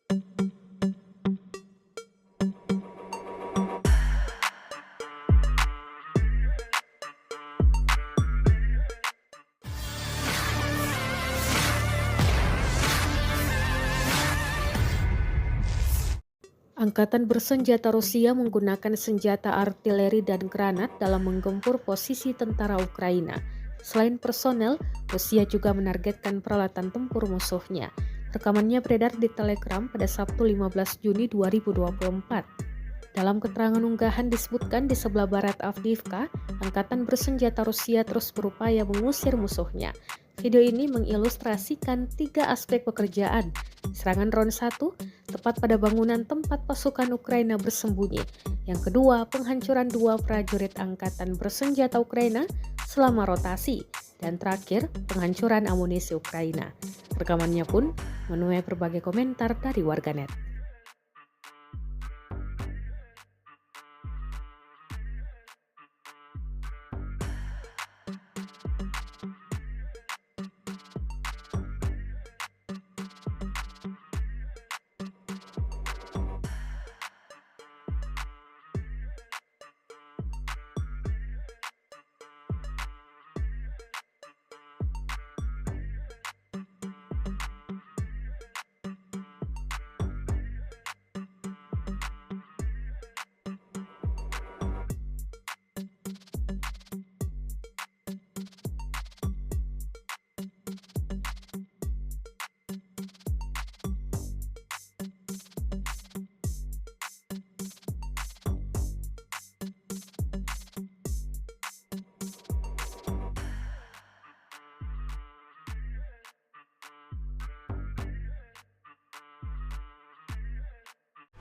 Angkatan bersenjata Rusia menggunakan senjata artileri dan granat dalam menggempur posisi tentara Ukraina. Selain personel, Rusia juga menargetkan peralatan tempur musuhnya. Rekamannya beredar di Telegram pada Sabtu 15 Juni 2024. Dalam keterangan unggahan disebutkan di sebelah barat Avdiivka, angkatan bersenjata Rusia terus berupaya mengusir musuhnya. Video ini mengilustrasikan 3 aspek pekerjaan. Serangan round 1 tepat pada bangunan tempat pasukan Ukraina bersembunyi. Yang kedua, penghancuran 2 prajurit angkatan bersenjata Ukraina selama rotasi. Dan terakhir, penghancuran amunisi Ukraina. Rekamannya pun menuai berbagai komentar dari warganet.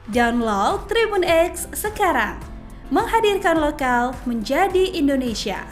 Download Tribun X sekarang, menghadirkan lokal menjadi Indonesia.